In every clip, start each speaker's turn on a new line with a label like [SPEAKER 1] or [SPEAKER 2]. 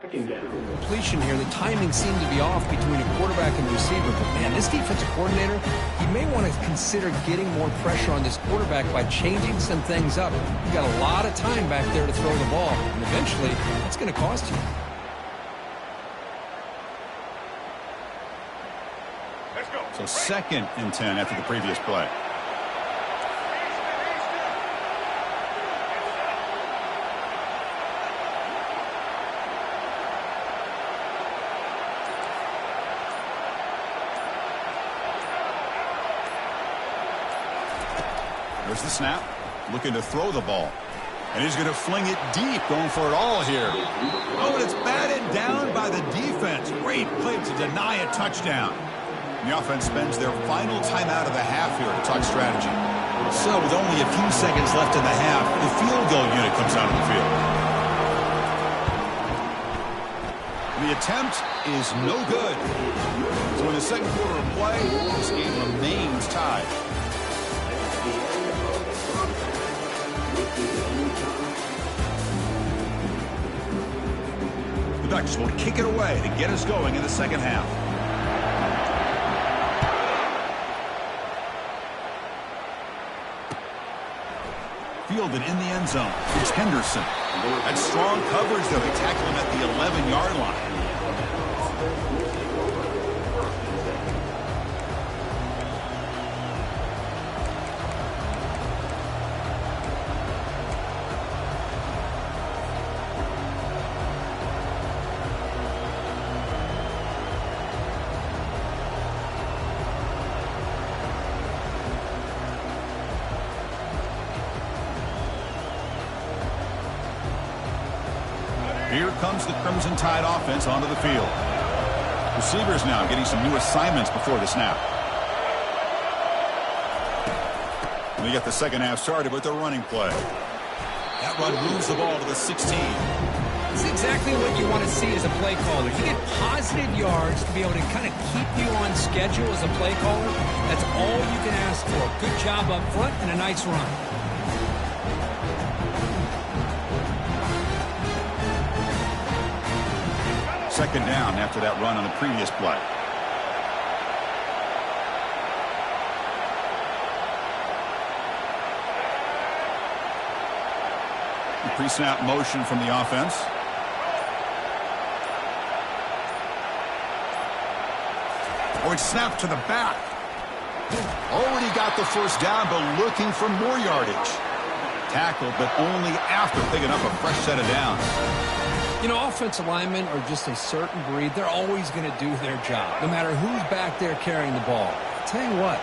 [SPEAKER 1] Completion here, the timing seemed to be off between a quarterback and receiver, but man, this defensive coordinator, he may want to consider getting more pressure on this quarterback by changing some things up. You got a lot of time back there to throw the ball, and eventually that's going to cost you.
[SPEAKER 2] So 2nd and 10 after the previous play. There's the snap. Looking to throw the ball. And he's going to fling it deep, going for it all here. Oh, and it's batted down by the defense. Great play to deny a touchdown. The offense spends their final timeout of the half here to talk strategy. So with only a few seconds left in the half, the field goal unit comes out of the field. The attempt is no good. So in the second quarter of play, this game remains tied. The Ducks will kick it away to get us going in the second half. Fielded in the end zone. It's Henderson. That's strong coverage, though. They tackle him at the 11-yard line. Here comes the Crimson Tide offense onto the field. Receivers now getting some new assignments before the snap. We get the second half started with the running play. That run moves the ball to the 16.
[SPEAKER 1] It's exactly what you want to see as a play caller. You get positive yards to be able to kind of keep you on schedule as a play caller. That's all you can ask for. Good job up front and a nice run.
[SPEAKER 2] Second down after that run on the previous play. The pre-snap motion from the offense. Oh, it's snapped to the back. Already got the first down, but looking for more yardage. Tackled, but only after picking up a fresh set of downs.
[SPEAKER 1] You know, offensive linemen are just a certain breed. They're always going to do their job, no matter who's back there carrying the ball. I'll tell you what,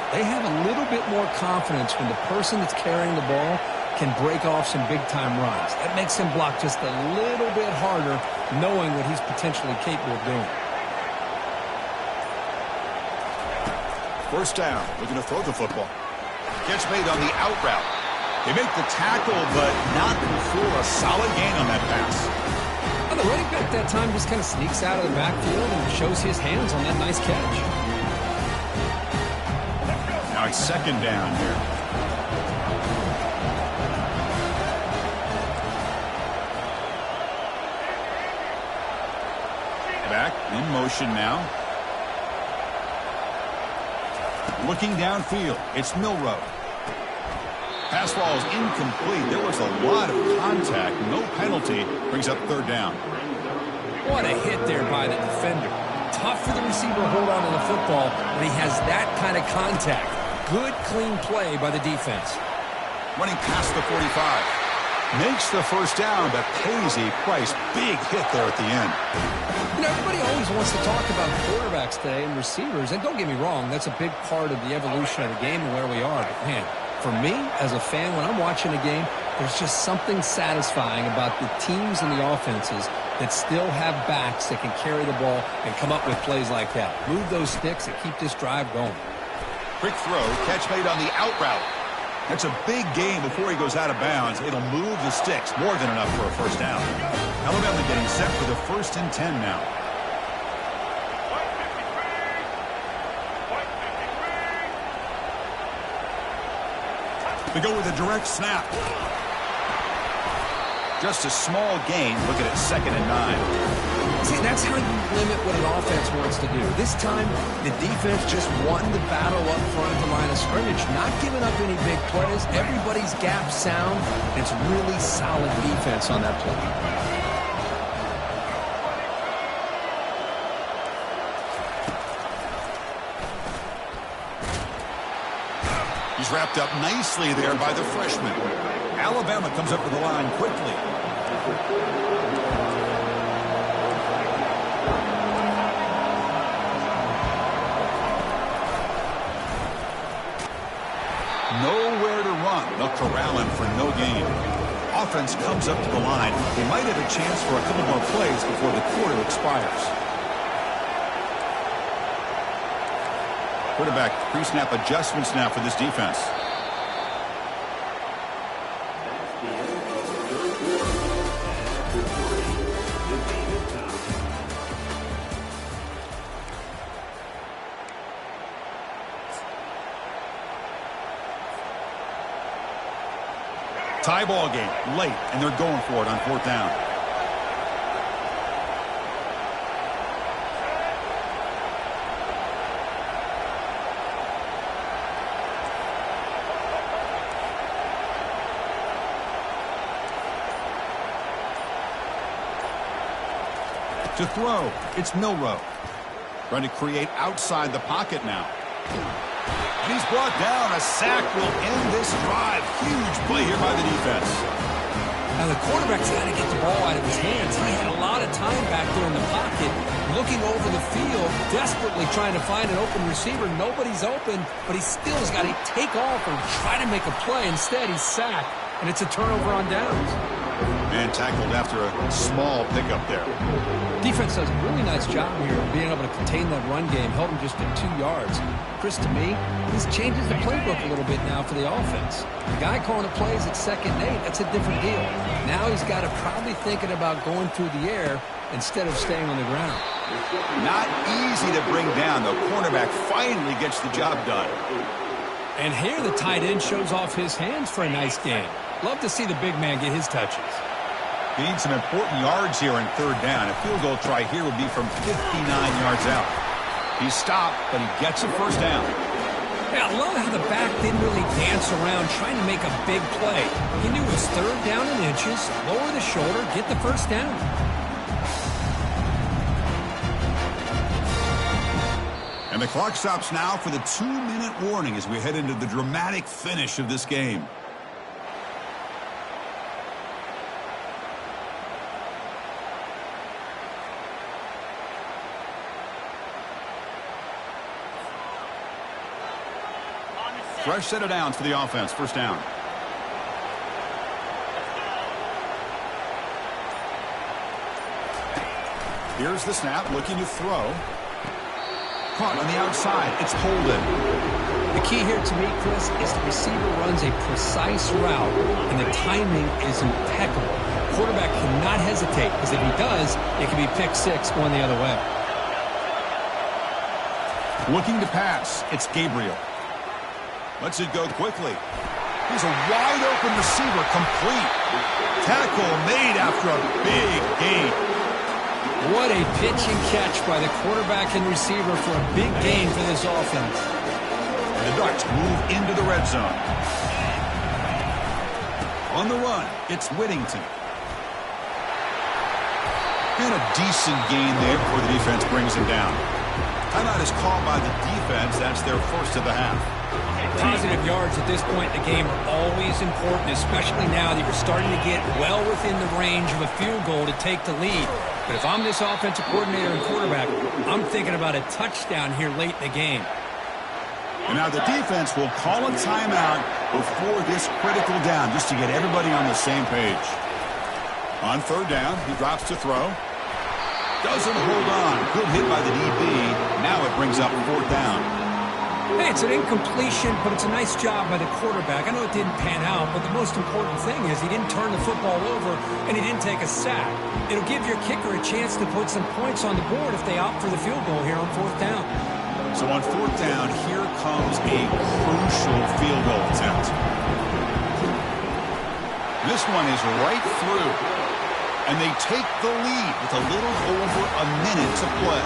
[SPEAKER 1] they have a little bit more confidence when the person that's carrying the ball can break off some big-time runs. That makes him block just a little bit harder, knowing what he's potentially capable of doing.
[SPEAKER 2] First down, looking to throw the football. Gets made on the out route. They make the tackle, but not before a solid gain on that pass.
[SPEAKER 1] Well, the running back that time just kind of sneaks out of the backfield and shows his hands on that nice catch.
[SPEAKER 2] Now it's second down here. Back in motion now. Looking downfield, it's Milroe. Pass ball is incomplete. There was a lot of contact. No penalty. Brings up third down.
[SPEAKER 1] What a hit there by the defender. Tough for the receiver to hold on to the football when he has that kind of contact. Good, clean play by the defense.
[SPEAKER 2] Running past the 45. Makes the first down, but pays a price. Big hit there at the end.
[SPEAKER 1] You know, everybody always wants to talk about quarterbacks today and receivers. And don't get me wrong, that's a big part of the evolution of the game and where we are. But, man, for me, as a fan, when I'm watching a game, there's just something satisfying about the teams and the offenses that still have backs that can carry the ball and come up with plays like that. Move those sticks and keep this drive going.
[SPEAKER 2] Quick throw, catch made on the out route. That's a big gain before he goes out of bounds. It'll move the sticks, more than enough for a first down. Alabama getting set for the 1st and 10 now. They go with a direct snap. Just a small gain. Looking at 2nd and 9.
[SPEAKER 1] See, that's how you limit what an offense wants to do. This time, the defense just won the battle up front at the line of scrimmage, not giving up any big plays. Everybody's gap sound. It's really solid defense on that play.
[SPEAKER 2] He's wrapped up nicely there by the freshman. Alabama comes up to the line quickly. Nowhere to run. They'll corral him for no gain. Offense comes up to the line. They might have a chance for a couple more plays before the quarter expires. Quarterback pre-snap adjustments now for this defense. Tie ball game late, and they're going for it on 4th down. To throw, it's Milroe. Trying to create outside the pocket now. And he's brought down. A sack will end this drive. Huge play here by the defense.
[SPEAKER 1] Now, the quarterback's got to get the ball out of his hands. He had a lot of time back there in the pocket, looking over the field, desperately trying to find an open receiver. Nobody's open, but he still has got to take off and try to make a play. Instead, he's sacked, and it's a turnover on downs.
[SPEAKER 2] And tackled after a small pickup there.
[SPEAKER 1] Defense does a really nice job here of being able to contain that run game, held him just at 2 yards. Chris, to me, this changes the playbook a little bit now for the offense. The guy calling the plays at 2nd and 8, that's a different deal. Now he's got to probably thinking about going through the air instead of staying on the ground.
[SPEAKER 2] Not easy to bring down. The cornerback finally gets the job done.
[SPEAKER 1] And here the tight end shows off his hands for a nice game. Love to see the big man get his touches.
[SPEAKER 2] They need some important yards here in 3rd down. A field goal try here would be from 59 yards out. He's stopped, but he gets a 1st down.
[SPEAKER 1] Yeah, I love how the back didn't really dance around trying to make a big play. He knew it was 3rd down in inches, lower the shoulder, get the 1st down.
[SPEAKER 2] And the clock stops now for the 2-minute warning as we head into the dramatic finish of this game. Fresh set of downs for the offense. 1st down. Here's the snap, looking to throw. Caught on the outside. It's Holden.
[SPEAKER 1] The key here to me, Chris, is the receiver runs a precise route, and the timing is impeccable. The quarterback cannot hesitate, because if he does, it can be pick 6 going the other way.
[SPEAKER 2] Looking to pass. It's Gabriel. Lets it go quickly. He's a wide-open receiver, complete. Tackle made after a big gain.
[SPEAKER 1] What a pitch and catch by the quarterback and receiver for a big gain for this offense.
[SPEAKER 2] And the Ducks move into the red zone. On the run, it's Whittington. And a decent gain there before the defense brings him down. Timeout is called by the defense. That's their 1st of the half.
[SPEAKER 1] Positive yards at this point in the game are always important, especially now that you're starting to get well within the range of a field goal to take the lead. But if I'm this offensive coordinator and quarterback, I'm thinking about a touchdown here late in the game.
[SPEAKER 2] And now the defense will call a timeout before this critical down, just to get everybody on the same page. On 3rd down, he drops to throw. Doesn't hold on. Good hit by the DB. Now it brings up 4th down.
[SPEAKER 1] Hey, it's an incompletion, but it's a nice job by the quarterback. I know it didn't pan out, but the most important thing is he didn't turn the football over and he didn't take a sack. It'll give your kicker a chance to put some points on the board if they opt for the field goal here on 4th down.
[SPEAKER 2] So on 4th down, here comes a crucial field goal attempt. This one is right through. And they take the lead with a little over a minute to play.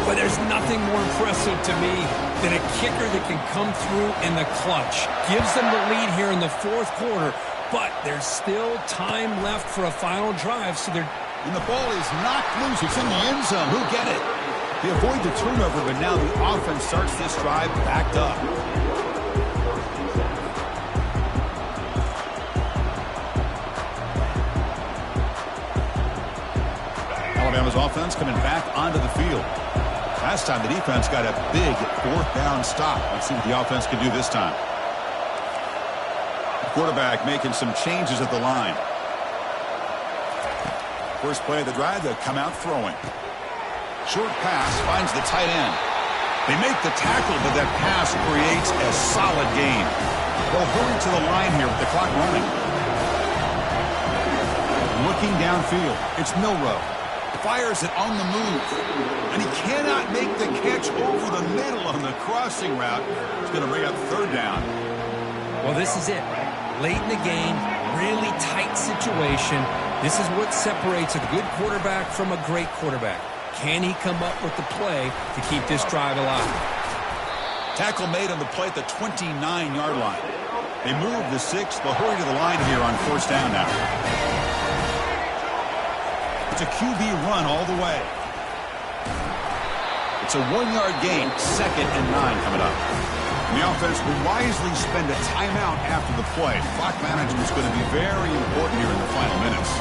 [SPEAKER 1] But there's nothing more impressive to me than a kicker that can come through in the clutch. Gives them the lead here in the fourth quarter, but there's still time left for a final drive, so they're...
[SPEAKER 2] And the ball is knocked loose. It's in the end zone. Who'll get it? They avoid the turnover, but now the offense starts this drive backed up. Alabama's offense coming back onto the field. Last time the defense got a big fourth down stop. Let's see what the offense can do this time. The quarterback making some changes at the line. First play of the drive, they'll come out throwing. Short pass finds the tight end. They make the tackle, but that pass creates a solid gain. They'll hurry to the line here with the clock running. Looking downfield, it's Milroe. Fires it on the move. And he cannot make the catch over the middle on the crossing route. He's going to bring up third down.
[SPEAKER 1] Well, this is it. Late in the game, really tight situation. This is what separates a good quarterback from a great quarterback. Can he come up with the play to keep this drive alive?
[SPEAKER 2] Tackle made on the play at the 29-yard line. They move the 6. They'll hurry to the line here on first down now. It's a QB run all the way. It's a 1-yard gain. 2nd and 9 coming up. And the offense will wisely spend a timeout after the play. Clock management is going to be very important here in the final minutes.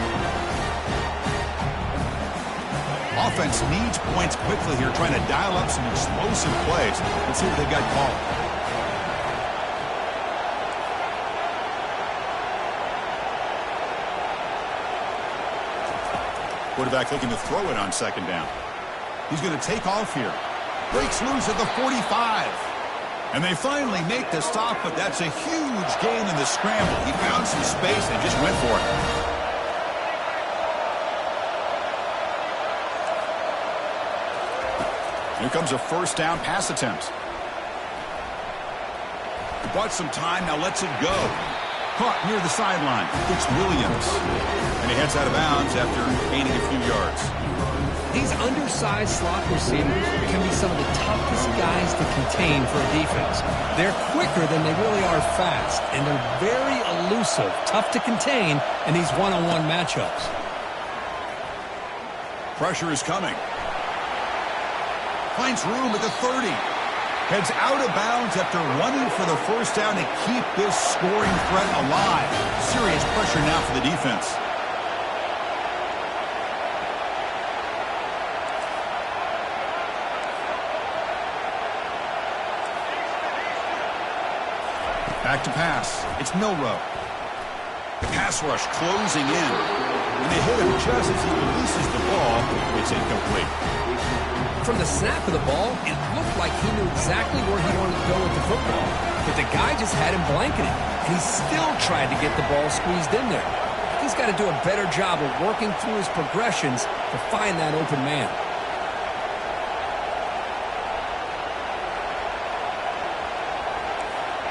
[SPEAKER 2] Offense needs points quickly here, trying to dial up some explosive plays. Let's see what they've got called. Quarterback looking to throw it on second down. He's going to take off here. Breaks loose at the 45. And they finally make the stop, but that's a huge gain in the scramble. He found some space and just went for it. Here comes a first down pass attempt. He bought some time, now lets it go. Caught near the sideline. It's Williams. And he heads out of bounds after gaining a few yards.
[SPEAKER 1] These undersized slot receivers can be some of the toughest guys to contain for a defense. They're quicker than they really are fast, and they're very elusive, tough to contain in these one-on-one matchups.
[SPEAKER 2] Pressure is coming. Finds room at the 30. Heads out of bounds after running for the first down to keep this scoring threat alive. Serious pressure now for the defense. Back to pass. It's Milroe. The pass rush closing in. And they hit him just as he releases the ball. It's incomplete.
[SPEAKER 1] From the snap of the ball, it looked like he knew exactly where he wanted to go with the football. But the guy just had him blanketed, and he still tried to get the ball squeezed in there. He's got to do a better job of working through his progressions to find that open man.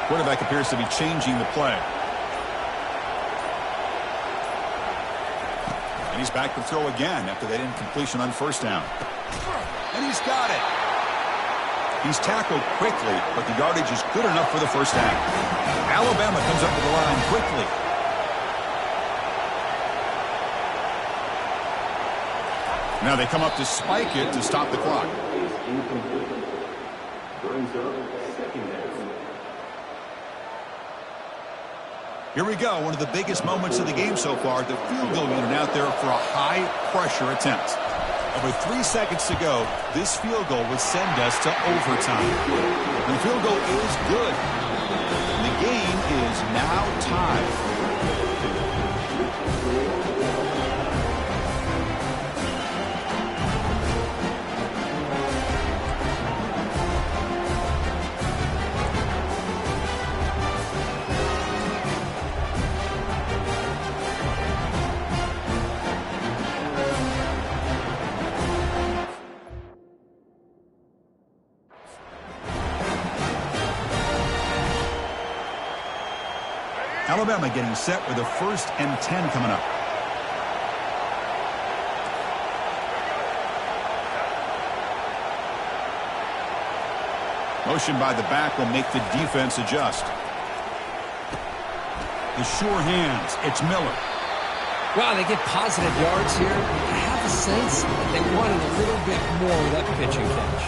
[SPEAKER 2] Quarterback appears to be changing the play. And he's back to throw again after that incompletion on first down. And he's got it. He's tackled quickly, but the yardage is good enough for the first down. Alabama comes up to the line quickly. Now they come up to spike it to stop the clock. Here we go, one of the biggest moments of the game so far. The field goal unit out there for a high-pressure attempt. Over 3 seconds to go, this field goal would send us to overtime. The field goal is good. The game is now tied. Alabama getting set with a 1st and 10 coming up. Motion by the back will make the defense adjust. The sure hands. It's Miller.
[SPEAKER 1] Wow, they get positive yards here. I have a sense that they wanted a little bit more with that pitch and catch.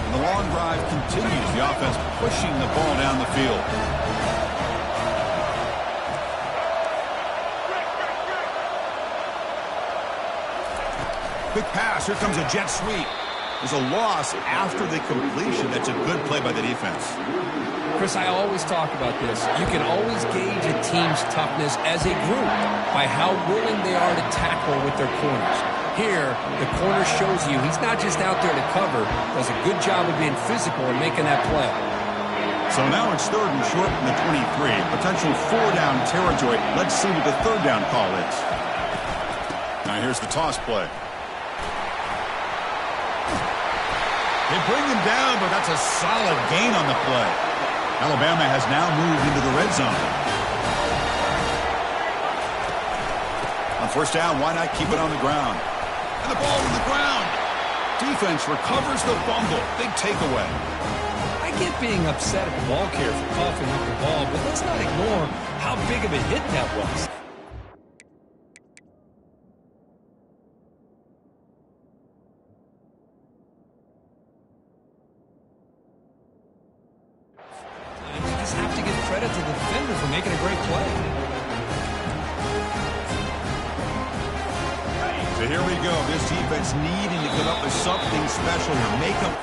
[SPEAKER 2] And the long drive continues. The offense pushing the ball down the field. Quick pass. Here comes a jet sweep. There's a loss after the completion. That's a good play by the defense.
[SPEAKER 1] Chris, I always talk about this. You can always gauge a team's toughness as a group by how willing they are to tackle with their corners. Here, the corner shows you he's not just out there to cover, does a good job of being physical and making that play.
[SPEAKER 2] So now it's 3rd and short from the 23. Potential 4-down territory. Let's see what the 3rd down call is. Now here's the toss play. They bring him down, but that's a solid gain on the play. Alabama has now moved into the red zone. On 1st down, why not keep it on the ground? And the ball on the ground. Defense recovers the fumble. Big takeaway.
[SPEAKER 1] I get being upset at the ball carrier for coughing up the ball, but let's not ignore how big of a hit that was. Have to give credit to the defender for making a great play.
[SPEAKER 2] So here we go. This defense needing to come up with something special to make them.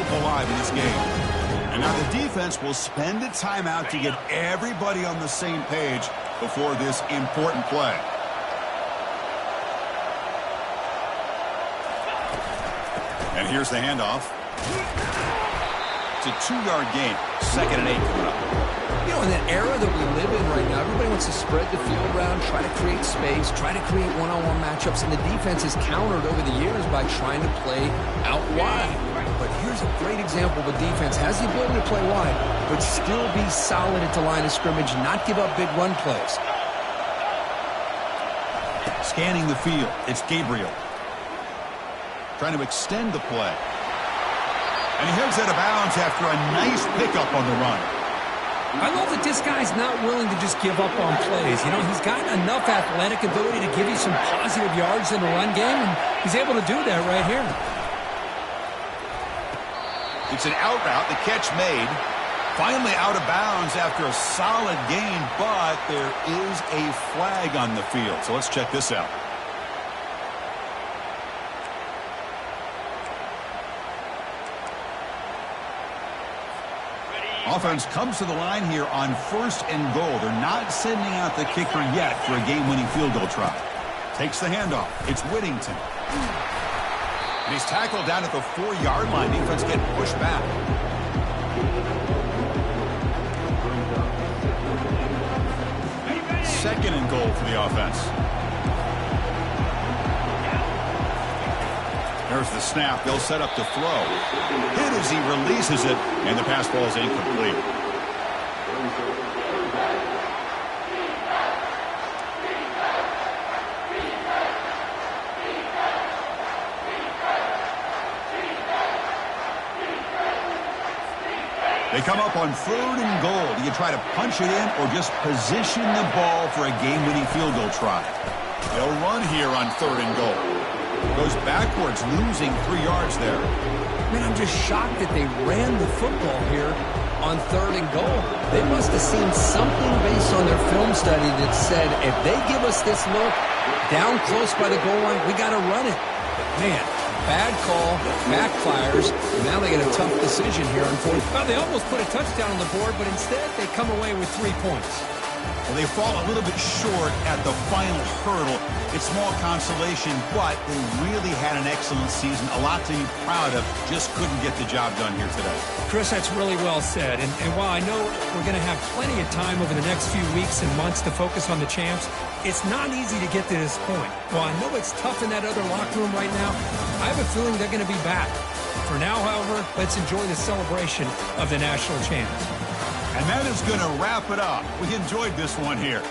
[SPEAKER 2] Alive in this game. And now the defense will spend a timeout to get everybody on the same page before this important play. And here's the handoff. It's a 2-yard gain. 2nd and 8 coming up.
[SPEAKER 1] You know, in that era that we live in right now, everybody wants to spread the field around, try to create space, try to create one-on-one matchups, and the defense is countered over the years by trying to play out wide. But here's a great example of a defense has the ability to play wide, but still be solid at the line of scrimmage, not give up big run plays.
[SPEAKER 2] Scanning the field, it's Gabriel. Trying to extend the play. And he heads out of bounds after a nice pickup on the run.
[SPEAKER 1] I love that this guy's not willing to just give up on plays. You know, he's got enough athletic ability to give you some positive yards in the run game, and he's able to do that right here.
[SPEAKER 2] It's an out route, the catch made. Finally out of bounds after a solid gain, but there is a flag on the field. So let's check this out. Offense comes to the line here on 1st and goal. They're not sending out the kicker yet for a game-winning field goal try. Takes the handoff. It's Whittington. And he's tackled down at the 4-yard line. Defense getting pushed back. Second and goal for the offense. There's the snap. They'll set up the throw. Hit as he releases it, and the pass ball is incomplete. They come up on 3rd and goal. Do you try to punch it in or just position the ball for a game-winning field goal try? They'll run here on 3rd and goal. Goes backwards, losing 3 yards there.
[SPEAKER 1] Man, I'm just shocked that they ran the football here on 3rd and goal. They must have seen something based on their film study that said, if they give us this look down close by the goal line, we got to run it. Man, bad call, backfires. Now they get a tough decision here on 4th. Well, they almost put a touchdown on the board, but instead they come away with 3 points.
[SPEAKER 2] Well, they fall a little bit short at the final hurdle. It's small consolation, but they really had an excellent season. A lot to be proud of. Just couldn't get the job done here today.
[SPEAKER 1] Chris, that's really well said. And while I know we're going to have plenty of time over the next few weeks and months to focus on the champs, it's not easy to get to this point. While I know it's tough in that other locker room right now, I have a feeling they're going to be back. For now, however, let's enjoy the celebration of the national champs.
[SPEAKER 2] And that is going to wrap it up. We enjoyed this one here.